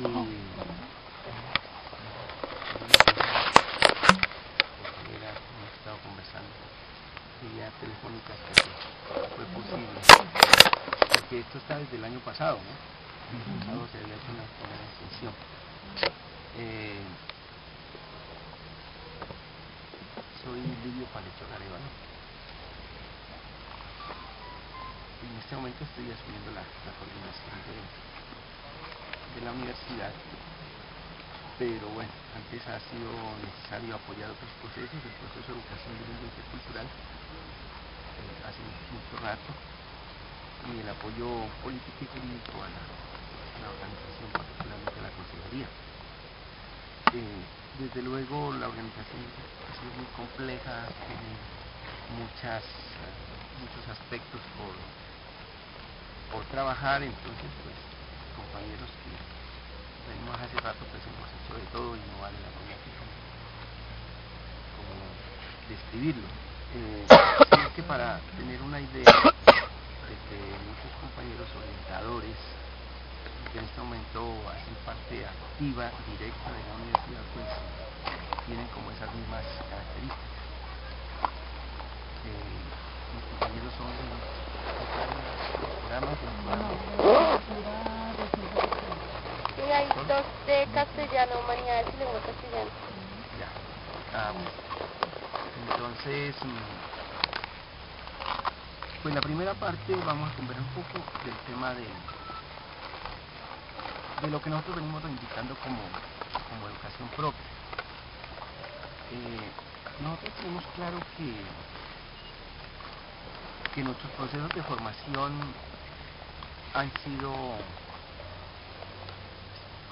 hemos estado conversando vía telefónica hasta que fue posible, porque esto está desde el año pasado, ¿no? El año pasado se le ha hecho una extensión. Soy Livio Palecho Arevalo. En este momento estoy asumiendo la coordinación de la universidad, pero bueno, antes ha sido necesario apoyar otros procesos, el proceso de educación bilingüe intercultural, hace mucho rato, y el apoyo político y jurídico a la organización, particularmente a la consejería. Desde luego la organización ha sido muy compleja, tiene muchos aspectos por trabajar, entonces pues compañeros que venimos hace rato pues hemos hecho de todo y no vale la pena aquí como describirlo. Es que para tener una idea de que muchos compañeros orientadores que en este momento hacen parte activa, directa de la universidad, pues tienen como esas mismas características. Mis compañeros son programas y hay dos de castellano, humanidades y lengua castellana. Ya. Bueno. Entonces, pues la primera parte vamos a conversar un poco del tema de lo que nosotros venimos reivindicando como educación propia. Nosotros tenemos claro que nuestros procesos de formación han sido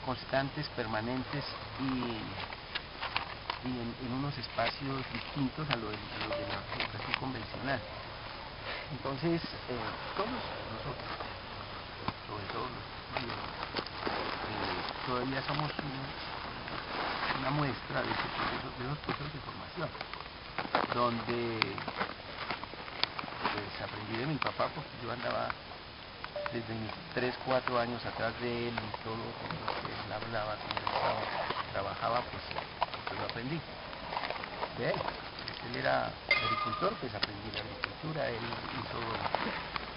constantes, permanentes y en unos espacios distintos a los de la educación convencional. Entonces, todos nosotros, sobre todo los todavía somos una muestra de esos procesos de formación, donde pues aprendí de mi papá, porque yo andaba desde mis 3, 4 años atrás de él y todo lo que él hablaba, conversaba, trabajaba, pues lo aprendí de él. Pues él era agricultor, pues aprendí la agricultura, él hizo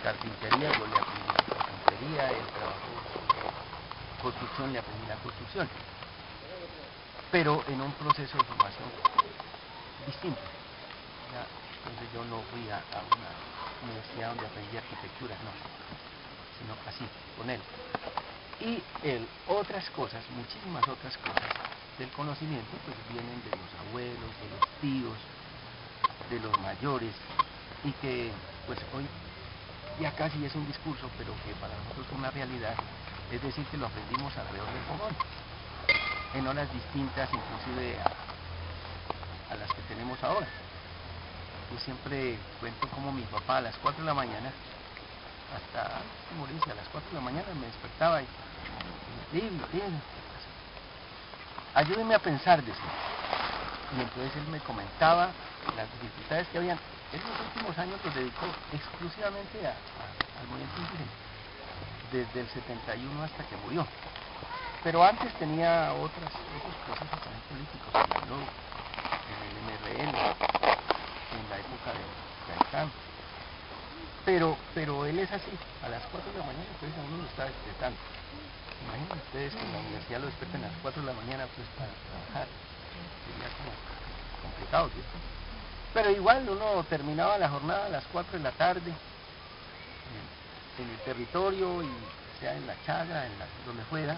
carpintería, yo le aprendí la carpintería, él trabajó construcción, le aprendí la construcción, pero en un proceso de formación distinto. Ya, entonces yo no fui a una universidad donde aprendí arquitectura, no, sino así, con él. Y otras cosas, muchísimas otras cosas del conocimiento, pues vienen de los abuelos, de los tíos, de los mayores, y que pues hoy ya casi es un discurso, pero que para nosotros es una realidad, es decir, que lo aprendimos alrededor del fogón, en horas distintas inclusive a las que tenemos ahora. Yo siempre cuento como mi papá a las 4 de la mañana, hasta antes de morirse, a las 4 de la mañana me despertaba y ayúdeme a pensar, decía. Y entonces él me comentaba las dificultades que habían. En los últimos años los dedicó exclusivamente al movimiento indígena, desde el 71 hasta que murió. Pero antes tenía otros procesos también políticos, en el MRL, en la época de Gaitán. Pero él es así, a las 4 de la mañana, entonces a uno lo está despertando. Imaginen ustedes que en la universidad lo despierten a las 4 de la mañana pues para trabajar, sería como complicado, ¿cierto? Pero igual uno terminaba la jornada a las 4 de la tarde en el territorio, y sea en la chagra, donde fuera,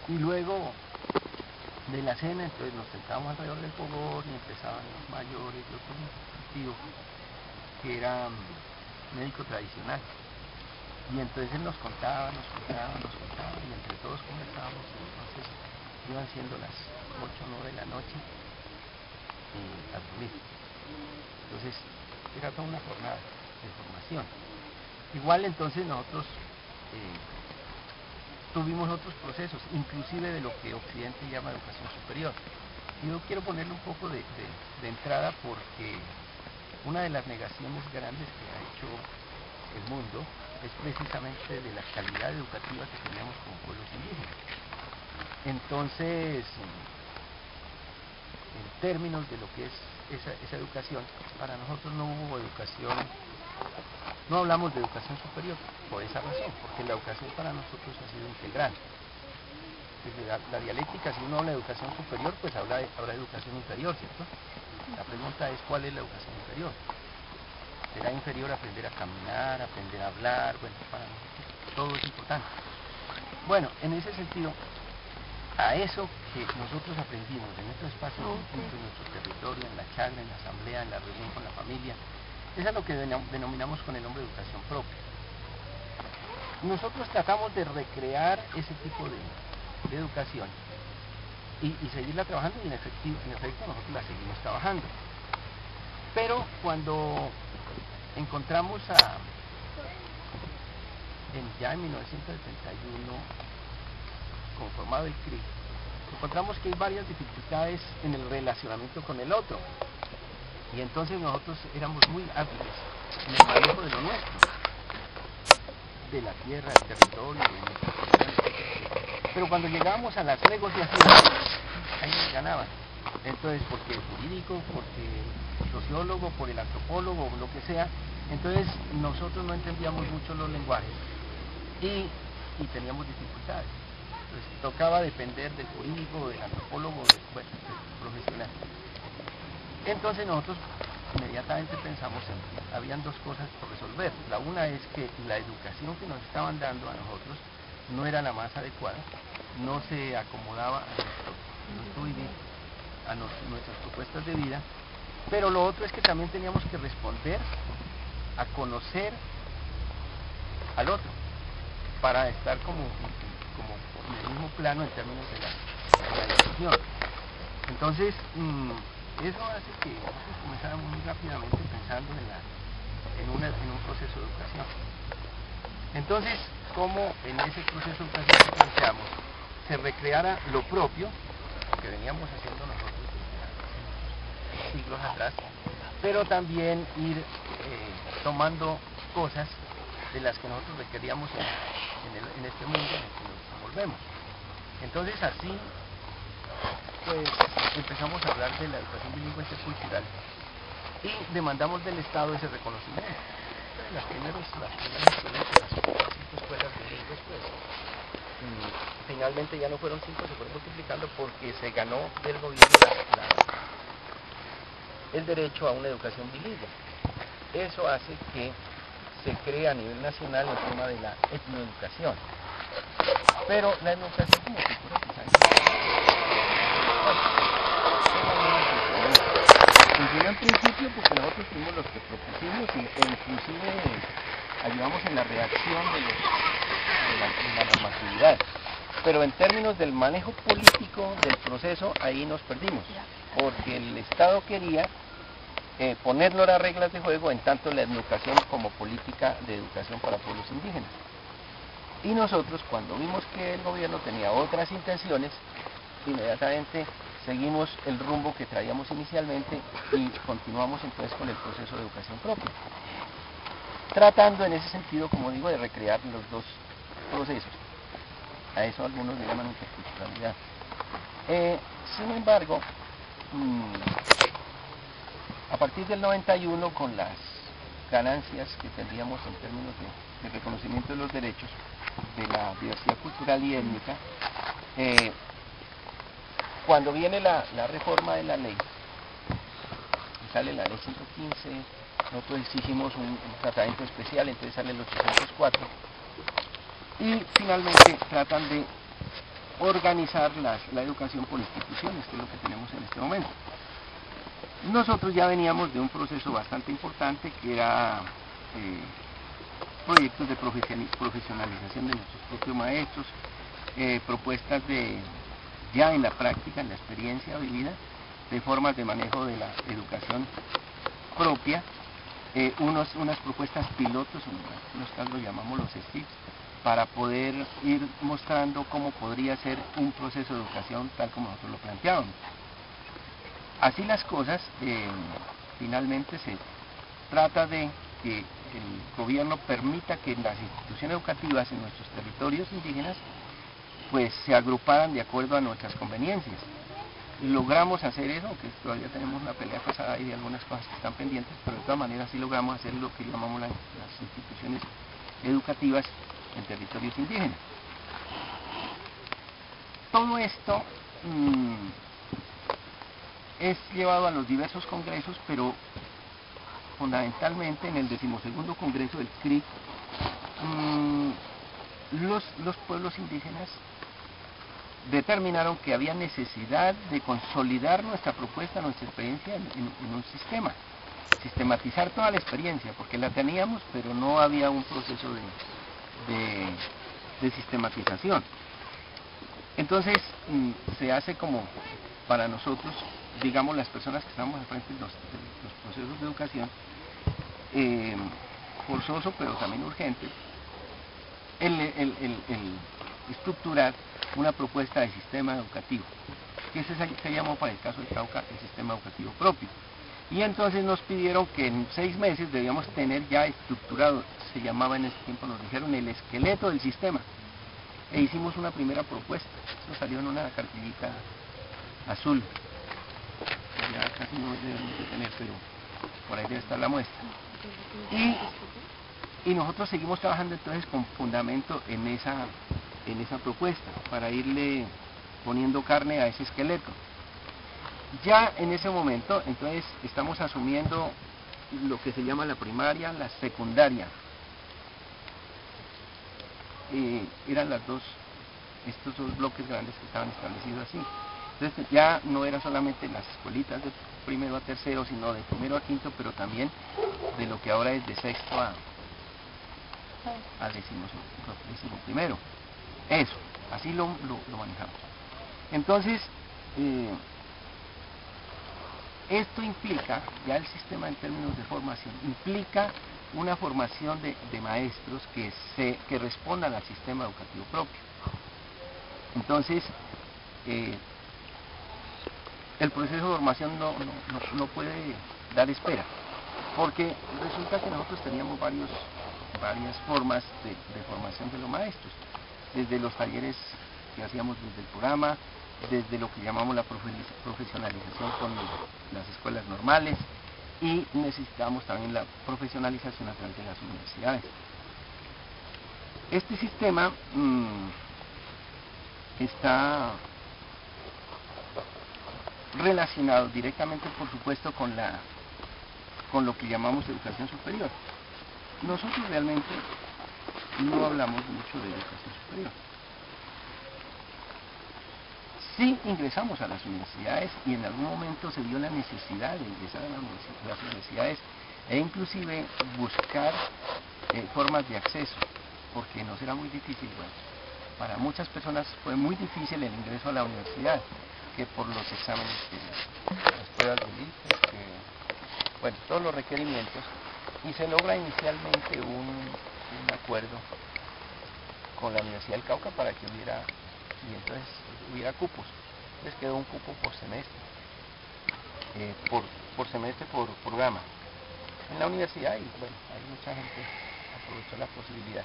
y luego de la cena entonces nos sentábamos alrededor del fogón y empezaban los mayores. Yo tengo un tío que era médico tradicional, y entonces él nos contaba, y entre todos conversábamos, y entonces iban siendo las 8 o 9 de la noche a dormir. Entonces era toda una jornada de formación. Igual entonces nosotros tuvimos otros procesos, inclusive de lo que Occidente llama educación superior. Y yo quiero ponerle un poco de entrada, porque una de las negaciones grandes que ha hecho el mundo es precisamente de la calidad educativa que teníamos como pueblos indígenas. Entonces, en términos de lo que es esa educación, para nosotros no hubo educación, no hablamos de educación superior por esa razón, porque la educación para nosotros ha sido integral. Desde la dialéctica, si uno habla de educación superior, pues habrá educación inferior, ¿cierto? La pregunta es, ¿cuál es la educación inferior? ¿Será inferior aprender a caminar, aprender a hablar? Bueno, para nosotros todo es importante. Bueno, en ese sentido, a eso que nosotros aprendimos en nuestro espacio, en nuestro territorio, en la charla, en la asamblea, en la reunión con la familia, es a lo que denominamos con el nombre de educación propia. Nosotros tratamos de recrear ese tipo de educación y seguirla trabajando, y en efecto nosotros la seguimos trabajando. Pero cuando encontramos ya en 1971, conformado el CRI, encontramos que hay varias dificultades en el relacionamiento con el otro, y entonces nosotros éramos muy hábiles en el manejo de lo nuestro, de la tierra, del territorio, de nuestras comunidades. Pero cuando llegábamos a las negociaciones, ahí nos ganaban. Entonces, porque el jurídico, porque el sociólogo, por el antropólogo, o lo que sea, entonces nosotros no entendíamos mucho los lenguajes y teníamos dificultades. Entonces tocaba depender del jurídico, del antropólogo, del profesional. Entonces nosotros inmediatamente pensamos en que habían dos cosas por resolver. La una es que la educación que nos estaban dando a nosotros no era la más adecuada, no se acomodaba a nuestro vivir, a nuestras propuestas de vida, pero lo otro es que también teníamos que responder a conocer al otro, para estar como en el mismo plano en términos de la discusión. Entonces, eso hace que nosotros comenzáramos muy rápidamente pensando en un proceso de educación. Entonces, como en ese proceso de educación que planteamos, se recreara lo propio, que veníamos haciendo nosotros desde siglos atrás, pero también ir tomando cosas de las que nosotros requeríamos en este mundo en el que nos desenvolvemos. Entonces así, pues empezamos a hablar de la educación bilingüe intercultural y demandamos del Estado ese reconocimiento. Entonces, las primeras escuelas, las 5 escuelas bilingües, pues finalmente ya no fueron 5, se fueron multiplicando porque se ganó del gobierno el derecho a una educación bilingüe. Eso hace que se crea a nivel nacional el tema de la etnoeducación. Pero la etnoeducación como cultura funcionó en principio porque nosotros fuimos los que propusimos e inclusive ayudamos en la redacción de la normatividad. Pero en términos del manejo político del proceso, ahí nos perdimos, porque el Estado quería ponerlo a las reglas de juego, en tanto la educación como política de educación para pueblos indígenas. Y nosotros, cuando vimos que el gobierno tenía otras intenciones, inmediatamente seguimos el rumbo que traíamos inicialmente y continuamos entonces con el proceso de educación propia, tratando en ese sentido, como digo, de recrear los dos procesos. A eso algunos le llaman interculturalidad. Sin embargo, a partir del 91, con las ganancias que tendríamos en términos de reconocimiento de los derechos de la diversidad cultural y étnica, cuando viene la reforma de la ley, y sale la ley 115, nosotros exigimos un tratamiento especial, entonces sale el 804, y finalmente tratan de organizar la educación por instituciones, que es lo que tenemos en este momento. Nosotros ya veníamos de un proceso bastante importante que era proyectos de profesionalización de nuestros propios maestros, propuestas ya en la práctica, en la experiencia vivida, de formas de manejo de la educación propia, unas propuestas pilotos, en algunos casos lo llamamos los STIPs, para poder ir mostrando cómo podría ser un proceso de educación tal como nosotros lo planteábamos. Así las cosas, finalmente se trata de que el gobierno permita que las instituciones educativas en nuestros territorios indígenas pues se agruparan de acuerdo a nuestras conveniencias. Logramos hacer eso, aunque todavía tenemos una pelea pasada y de algunas cosas que están pendientes, pero de todas maneras sí logramos hacer lo que llamamos las instituciones educativas en territorios indígenas. Todo esto es llevado a los diversos congresos, pero fundamentalmente en el 12º Congreso del CRIC, los pueblos indígenas determinaron que había necesidad de consolidar nuestra propuesta, nuestra experiencia en un sistema, sistematizar toda la experiencia, porque la teníamos, pero no había un proceso de sistematización. Entonces, se hace como para nosotros, digamos, las personas que estamos al frente de los procesos de educación, forzoso, pero también urgente, el estructurar una propuesta de sistema educativo, que se llamó para el caso de Cauca el sistema educativo propio. Y entonces nos pidieron que en 6 meses debíamos tener ya estructurado, se llamaba en ese tiempo, nos dijeron, el esqueleto del sistema. E hicimos una primera propuesta, eso salió en una cartillita azul, ya casi no debemos de tener, pero por ahí debe estar la muestra. Y nosotros seguimos trabajando entonces con fundamento en esa propuesta, para irle poniendo carne a ese esqueleto. Ya en ese momento, entonces, estamos asumiendo lo que se llama la primaria, la secundaria. Eran estos dos bloques grandes que estaban establecidos así. Entonces ya no era solamente las escuelitas de primero a tercero, sino de primero a quinto, pero también de lo que ahora es de sexto a décimo primero. Eso, así lo manejamos. Entonces, esto implica, ya el sistema en términos de formación, implica una formación de maestros que respondan al sistema educativo propio. Entonces, el proceso de formación no puede dar espera, porque resulta que nosotros teníamos varias formas de formación de los maestros, desde los talleres que hacíamos desde el programa, desde lo que llamamos la profesionalización con las escuelas normales, y necesitamos también la profesionalización a través de las universidades. Este sistema está relacionado directamente, por supuesto, con lo que llamamos educación superior. Nosotros realmente no hablamos mucho de educación superior. Sí ingresamos a las universidades y en algún momento se dio la necesidad de ingresar a las universidades e inclusive buscar formas de acceso, porque nos era muy difícil. Bueno, para muchas personas fue muy difícil el ingreso a la universidad, que por los exámenes, las pruebas del ICFES, bueno, todos los requerimientos, y se logra inicialmente un acuerdo con la Universidad del Cauca para que hubiera cupos. Entonces quedó un cupo por semestre, por semestre por programa en la universidad, y bueno, hay mucha gente aprovechó la posibilidad.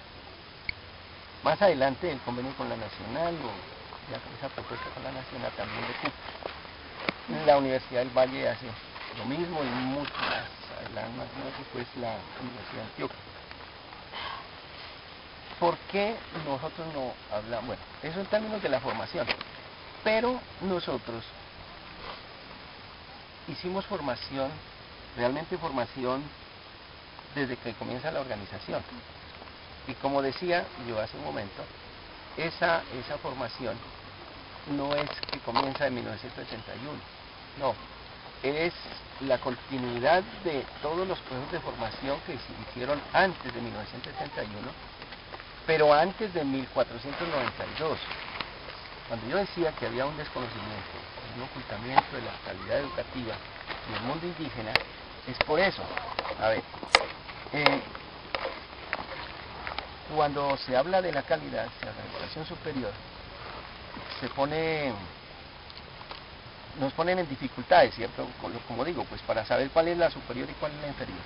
Más adelante el convenio con la Nacional, o ya esa propuesta con la Nacional también de cupos. La Universidad del Valle hace lo mismo, y mucho más adelante, pues la Universidad de Antioquia. ¿Por qué nosotros no hablamos? Bueno, eso en términos de la formación, pero nosotros hicimos formación, realmente formación, desde que comienza la organización. Y como decía yo hace un momento, esa formación no es que comienza en 1981, no, es la continuidad de todos los procesos de formación que se hicieron antes de 1971, pero antes de 1492. Cuando yo decía que había un desconocimiento, un ocultamiento de la calidad educativa en el mundo indígena, es por eso. A ver, cuando se habla de la calidad, de la educación superior, nos ponen en dificultades, ¿cierto? Como digo, pues para saber cuál es la superior y cuál es la inferior.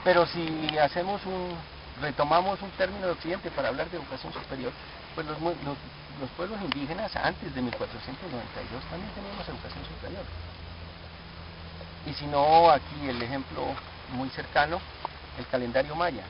Pero si retomamos un término de Occidente para hablar de educación superior, pues nos los pueblos indígenas antes de 1492 también teníamos educación superior. Y si no, aquí el ejemplo muy cercano, el calendario maya.